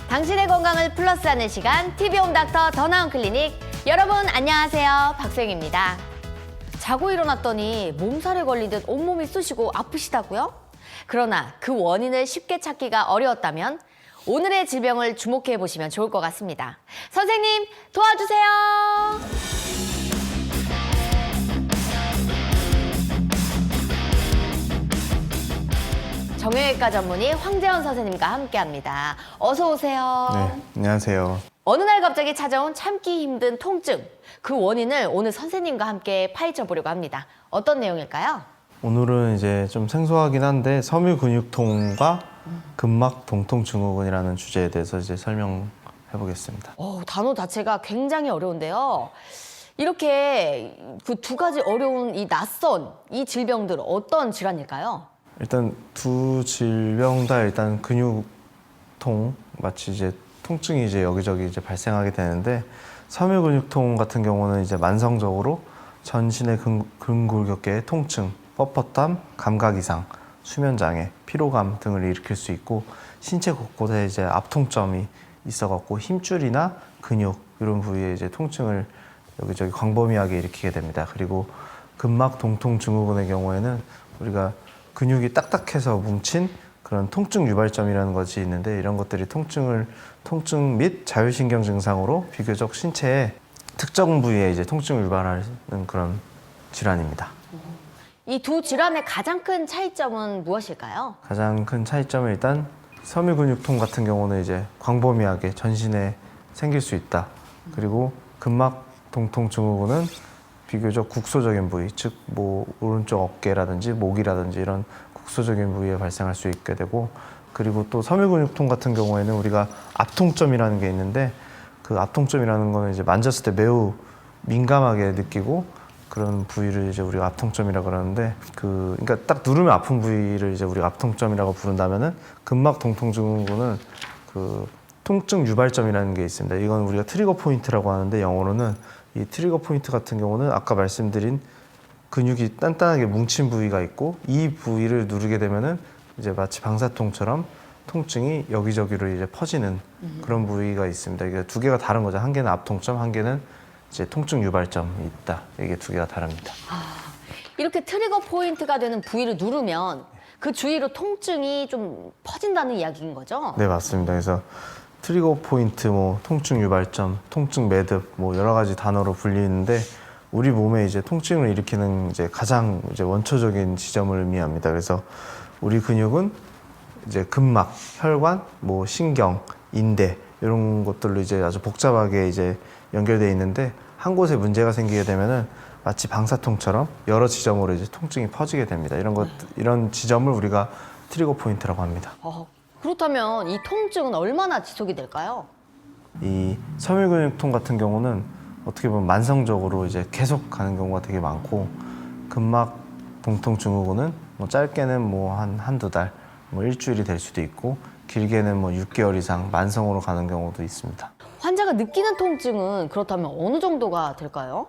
당신의 건강을 플러스하는 시간 TV홈닥터 더 나은 클리닉. 여러분 안녕하세요, 박소영입니다. 자고 일어났더니 몸살에 걸린 듯 온몸이 쑤시고 아프시다고요? 그러나 그 원인을 쉽게 찾기가 어려웠다면 오늘의 질병을 주목해 보시면 좋을 것 같습니다. 선생님 도와주세요. 정형외과 전문의 황재원 선생님과 함께합니다. 어서 오세요. 네, 안녕하세요. 어느 날 갑자기 찾아온 참기 힘든 통증, 그 원인을 오늘 선생님과 함께 파헤쳐 보려고 합니다. 어떤 내용일까요? 오늘은 이제 좀 생소하긴 한데 섬유근육통과 근막 동통 증후군이라는 주제에 대해서 이제 설명해 보겠습니다. 단어 자체가 굉장히 어려운데요. 이렇게 그 두 가지 어려운 이 낯선 이 질병들 어떤 질환일까요? 일단 두 질병 다 일단 근육통, 마치 이제 통증이 이제 여기저기 이제 발생하게 되는데, 섬유근육통 같은 경우는 이제 만성적으로 전신의 근골격계의 통증, 뻣뻣함, 감각 이상, 수면 장애, 피로감 등을 일으킬 수 있고, 신체 곳곳에 이제 압통점이 있어갖고 힘줄이나 근육 이런 부위에 이제 통증을 여기저기 광범위하게 일으키게 됩니다. 그리고 근막 동통 증후군의 경우에는 우리가 근육이 딱딱해서 뭉친 그런 통증 유발점이라는 것이 있는데, 이런 것들이 통증 및 자율신경 증상으로 비교적 신체의 특정 부위에 이제 통증을 유발하는 그런 질환입니다. 이 두 질환의 가장 큰 차이점은 무엇일까요? 가장 큰 차이점은 일단 섬유근육통 같은 경우는 이제 광범위하게 전신에 생길 수 있다. 그리고 근막 동통 증후군은 비교적 국소적인 부위, 즉 뭐 오른쪽 어깨라든지 목이라든지 이런 국소적인 부위에 발생할 수 있게 되고, 그리고 또 섬유근육통 같은 경우에는 우리가 압통점이라는 게 있는데, 그 압통점이라는 거는 이제 만졌을 때 매우 민감하게 느끼고 그런 부위를 이제 우리가 압통점이라고 그러는데, 그러니까 딱 누르면 아픈 부위를 이제 우리가 압통점이라고 부른다면은, 근막 동통 증후군은 그 통증 유발점이라는 게 있습니다. 이건 우리가 트리거 포인트라고 하는데, 영어로는 이 트리거 포인트 같은 경우는 아까 말씀드린 근육이 단단하게 뭉친 부위가 있고, 이 부위를 누르게 되면은 이제 마치 방사통처럼 통증이 여기저기로 이제 퍼지는 그런 부위가 있습니다. 이게 두 개가 다른 거죠. 한 개는 압통점, 한 개는 이제 통증 유발점이 있다. 이게 두 개가 다릅니다. 이렇게 트리거 포인트가 되는 부위를 누르면 그 주위로 통증이 좀 퍼진다는 이야기인 거죠? 네, 맞습니다. 그래서 트리거 포인트, 뭐 통증 유발점, 통증 매듭, 뭐 여러 가지 단어로 불리는데, 우리 몸에 이제 통증을 일으키는 이제 가장 이제 원초적인 지점을 의미합니다. 그래서 우리 근육은 이제 근막, 혈관, 뭐 신경, 인대 이런 것들로 이제 아주 복잡하게 이제 연결되어 있는데, 한 곳에 문제가 생기게 되면은 마치 방사통처럼 여러 지점으로 이제 통증이 퍼지게 됩니다. 이런 지점을 우리가 트리거 포인트라고 합니다. 그렇다면 이 통증은 얼마나 지속이 될까요? 이 섬유근육통 같은 경우는 어떻게 보면 만성적으로 이제 계속 가는 경우가 되게 많고, 근막 동통 증후군은 뭐 짧게는 뭐 한두 달, 뭐 일주일이 될 수도 있고, 길게는 뭐 6개월 이상 만성으로 가는 경우도 있습니다. 환자가 느끼는 통증은 그렇다면 어느 정도가 될까요?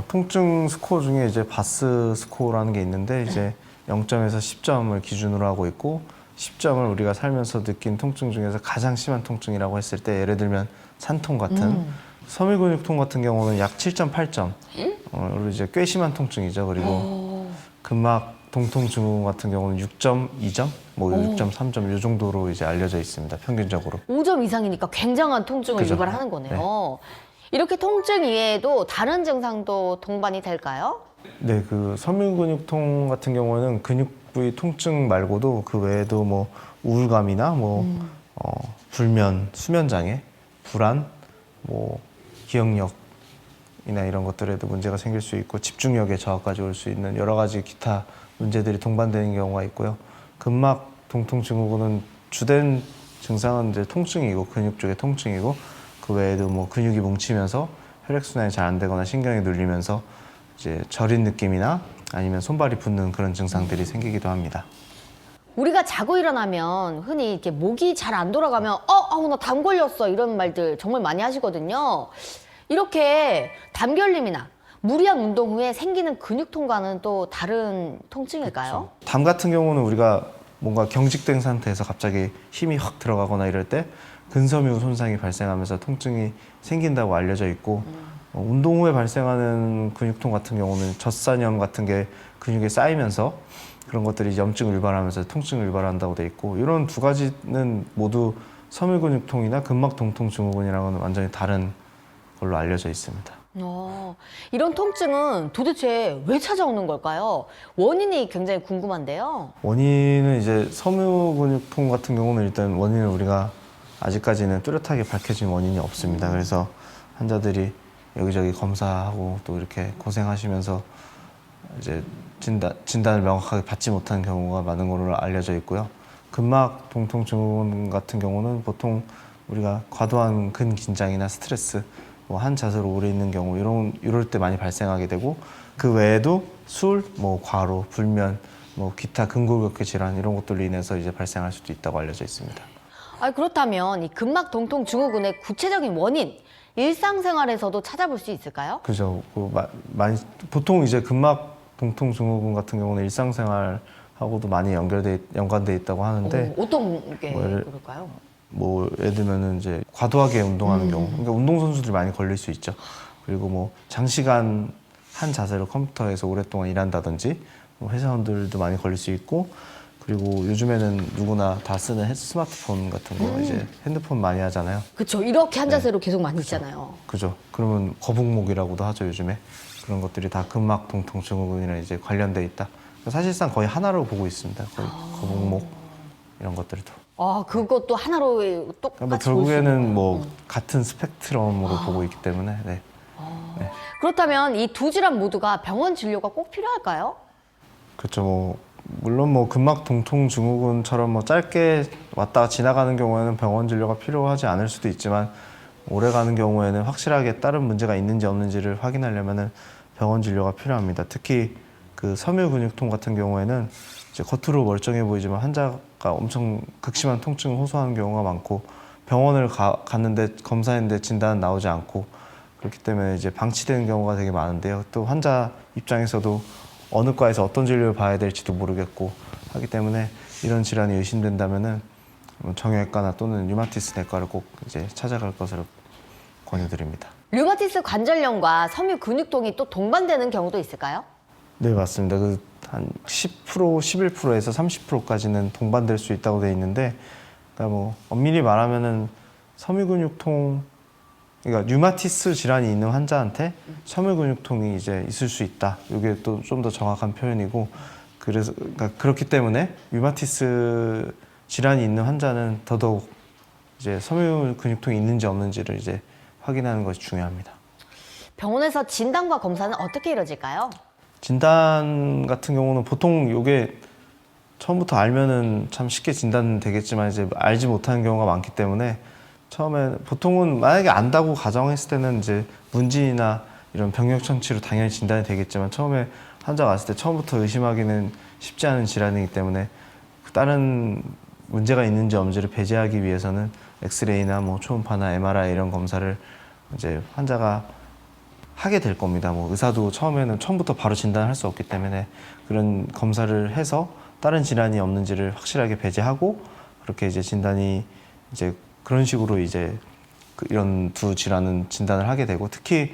통증 스코어 중에 이제 바스 스코어라는 게 있는데, 이제 0점에서 10점을 기준으로 하고 있고, 10점을 우리가 살면서 느낀 통증 중에서 가장 심한 통증이라고 했을 때, 예를 들면 산통 같은 섬유근육통 같은 경우는 약 7.8점, 이제 꽤 심한 통증이죠. 그리고 근막 동통 증후군 같은 경우는 6.2점, 뭐 6.3점 이 정도로 이제 알려져 있습니다. 평균적으로. 5점 이상이니까 굉장한 통증을 그죠. 유발하는 거네요. 네. 이렇게 통증 이외에도 다른 증상도 동반이 될까요? 네, 그 섬유근육통 같은 경우는 근육 부위 통증 말고도 그 외에도 뭐 우울감이나 뭐 불면, 수면 장애, 불안, 뭐 기억력이나 이런 것들에도 문제가 생길 수 있고, 집중력에 저하까지 올 수 있는 여러 가지 기타 문제들이 동반되는 경우가 있고요. 근막 동통 증후군은 주된 증상은 이제 통증이고, 근육 쪽의 통증이고, 그 외에도 뭐 근육이 뭉치면서 혈액순환이 잘 안 되거나 신경이 눌리면서 이제 저린 느낌이나 아니면 손발이 붓는 그런 증상들이 생기기도 합니다. 우리가 자고 일어나면 흔히 이렇게 목이 잘 안 돌아가면 나 담 걸렸어 이런 말들 정말 많이 하시거든요. 이렇게 담결림이나 무리한 운동 후에 생기는 근육통과는 또 다른 통증일까요? 담 같은 경우는 우리가 뭔가 경직된 상태에서 갑자기 힘이 확 들어가거나 이럴 때 근섬유 손상이 발생하면서 통증이 생긴다고 알려져 있고 운동 후에 발생하는 근육통 같은 경우는 젖산염 같은 게 근육에 쌓이면서 그런 것들이 염증을 유발하면서 통증을 유발한다고 돼 있고 이런 두 가지는 모두 섬유근육통이나 근막동통 증후군이랑은 완전히 다른 걸로 알려져 있습니다. 이런 통증은 도대체 왜 찾아오는 걸까요? 원인이 굉장히 궁금한데요. 원인은 이제 섬유근육통 같은 경우는 일단 원인을 우리가 아직까지는 뚜렷하게 밝혀진 원인이 없습니다. 그래서 환자들이 여기저기 검사하고 또 이렇게 고생하시면서 이제 진단을 명확하게 받지 못하는 경우가 많은 걸로 알려져 있고요. 근막동통 증후군 같은 경우는 보통 우리가 과도한 근긴장이나 스트레스, 뭐 한 자세로 오래 있는 경우 이럴 때 많이 발생하게 되고 그 외에도 술, 뭐 과로, 불면, 뭐 기타 근골격계 질환 이런 것들로 인해서 이제 발생할 수도 있다고 알려져 있습니다. 그렇다면 이 근막동통 증후군의 구체적인 원인, 일상생활에서도 찾아볼 수 있을까요? 그죠. 보통 이제 근막동통 증후군 같은 경우는 일상생활하고도 많이 연관돼 있다고 하는데 어떤 게 뭐 그럴까요? 뭐 예를 들면은 이제 과도하게 운동하는 경우, 그러니까 운동선수들이 많이 걸릴 수 있죠. 그리고 뭐 장시간 한 자세로 컴퓨터에서 오랫동안 일한다든지 뭐 회사원들도 많이 걸릴 수 있고 그리고 요즘에는 누구나 다 쓰는 스마트폰 같은 거 이제 핸드폰 많이 하잖아요. 그렇죠. 이렇게 한 자세로 계속 많이 있잖아요. 그죠. 그러면 거북목이라고도 하죠 요즘에. 그런 것들이 다 근막동통 증후군이랑 이제 관련돼 있다. 사실상 거의 하나로 보고 있습니다. 거의 거북목 이런 것들도. 그것도 하나로 똑같이 뭐 결국에는 뭐 같은 스펙트럼으로 보고 있기 때문에. 네. 그렇다면 이 두 질환 모두가 병원 진료가 꼭 필요할까요? 그렇죠. 뭐 물론 뭐 근막동통 증후군처럼 뭐 짧게 왔다가 지나가는 경우에는 병원 진료가 필요하지 않을 수도 있지만 오래 가는 경우에는 확실하게 다른 문제가 있는지 없는지를 확인하려면은 병원 진료가 필요합니다. 특히 그 섬유근육통 같은 경우에는 이제 겉으로 멀쩡해 보이지만 환자가 엄청 극심한 통증을 호소하는 경우가 많고 병원을 갔는데 검사했는데 진단은 나오지 않고 그렇기 때문에 이제 방치되는 경우가 되게 많은데요. 또 환자 입장에서도 어느 과에서 어떤 진료를 봐야 될지도 모르겠고 하기 때문에 이런 질환이 의심된다면은 정형외과나 또는 류마티스 내과를 꼭 이제 찾아갈 것으로 권유드립니다. 류마티스 관절염과 섬유근육통이 또 동반되는 경우도 있을까요? 네, 맞습니다. 한 10%, 11%에서 30%까지는 동반될 수 있다고 되어 있는데, 그러니까 뭐 엄밀히 말하면은 섬유근육통, 그러니까 류마티스 질환이 있는 환자한테 섬유근육통이 이제 있을 수 있다. 이게 또 좀 더 정확한 표현이고, 그래서 그러니까 그렇기 때문에 류마티스 질환이 있는 환자는 더더욱 이제 섬유근육통이 있는지 없는지를 이제 확인하는 것이 중요합니다. 병원에서 진단과 검사는 어떻게 이루어질까요? 진단 같은 경우는 보통 이게 처음부터 알면은 참 쉽게 진단되겠지만 이제 알지 못하는 경우가 많기 때문에 처음에 보통은 만약에 안다고 가정했을 때는 이제 문진이나 이런 병력 천치로 당연히 진단이 되겠지만 처음에 환자가 왔을 때 처음부터 의심하기는 쉽지 않은 질환이기 때문에 다른 문제가 있는지 없는지를 배제하기 위해서는 엑스레이나 뭐 초음파나 MRI 이런 검사를 이제 환자가 하게 될 겁니다. 뭐 의사도 처음부터 바로 진단할 수 없기 때문에 그런 검사를 해서 다른 질환이 없는지를 확실하게 배제하고 그렇게 이제 진단이 이제 그런 식으로 이제 이런 두 질환은 진단을 하게 되고 특히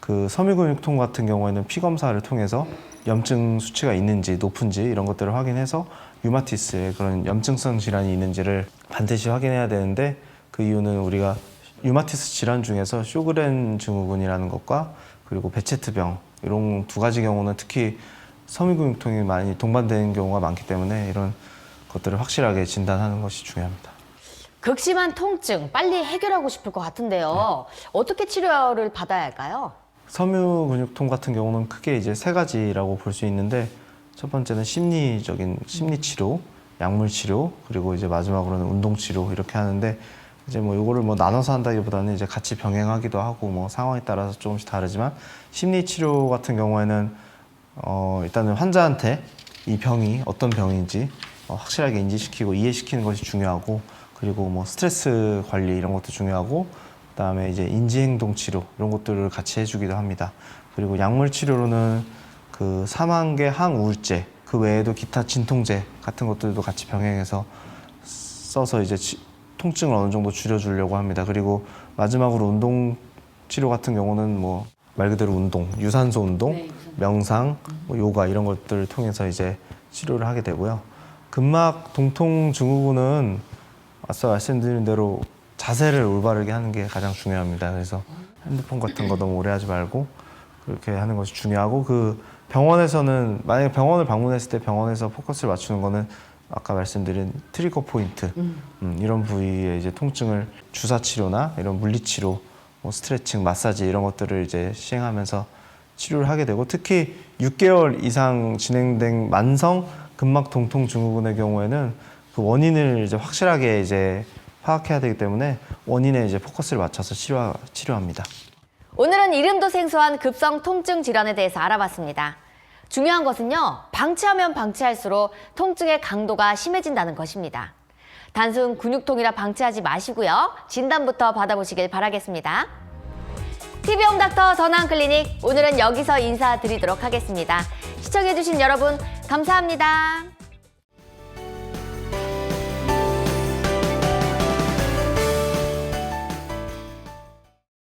그 섬유근육통 같은 경우에는 피 검사를 통해서 염증 수치가 있는지 높은지 이런 것들을 확인해서 류마티스의 그런 염증성 질환이 있는지를 반드시 확인해야 되는데 그 이유는 우리가 류마티스 질환 중에서 쇼그렌 증후군이라는 것과 그리고 베체트병 이런 두 가지 경우는 특히 섬유근육통이 많이 동반되는 경우가 많기 때문에 이런 것들을 확실하게 진단하는 것이 중요합니다. 극심한 통증 빨리 해결하고 싶을 것 같은데요. 어떻게 치료를 받아야 할까요? 섬유근육통 같은 경우는 크게 이제 세 가지라고 볼 수 있는데 첫 번째는 심리적인 심리치료, 약물치료 그리고 이제 마지막으로는 운동치료 이렇게 하는데 이제 뭐 요거를 뭐 나눠서 한다기보다는 이제 같이 병행하기도 하고 뭐 상황에 따라서 조금씩 다르지만 심리 치료 같은 경우에는 일단은 환자한테 이 병이 어떤 병인지 확실하게 인지시키고 이해시키는 것이 중요하고 그리고 뭐 스트레스 관리 이런 것도 중요하고 그다음에 이제 인지행동 치료 이런 것들을 같이 해주기도 합니다. 그리고 약물 치료로는 그 사망계 항우울제 그 외에도 기타 진통제 같은 것들도 같이 병행해서 써서 이제 통증을 어느 정도 줄여주려고 합니다. 그리고 마지막으로 운동 치료 같은 경우는 뭐 말 그대로 운동, 유산소 운동, 명상, 뭐 요가 이런 것들을 통해서 이제 치료를 하게 되고요. 근막 동통 증후군은 앞서 말씀드린 대로 자세를 올바르게 하는 게 가장 중요합니다. 그래서 핸드폰 같은 거 너무 오래 하지 말고 그렇게 하는 것이 중요하고, 그 병원에서는 만약에 병원을 방문했을 때 병원에서 포커스를 맞추는 거는 아까 말씀드린 트리거 포인트 이런 부위에 이제 통증을 주사 치료나 이런 물리 치료, 뭐 스트레칭, 마사지 이런 것들을 이제 시행하면서 치료를 하게 되고, 특히 6개월 이상 진행된 만성 근막 동통 증후군의 경우에는 그 원인을 이제 확실하게 이제 파악해야 되기 때문에 원인에 이제 포커스를 맞춰서 치료합니다. 오늘은 이름도 생소한 급성 통증 질환에 대해서 알아봤습니다. 중요한 것은요, 방치하면 방치할수록 통증의 강도가 심해진다는 것입니다. 단순 근육통이라 방치하지 마시고요, 진단부터 받아보시길 바라겠습니다. TV홈 닥터 더나은클리닉, 오늘은 여기서 인사드리도록 하겠습니다. 시청해주신 여러분 감사합니다.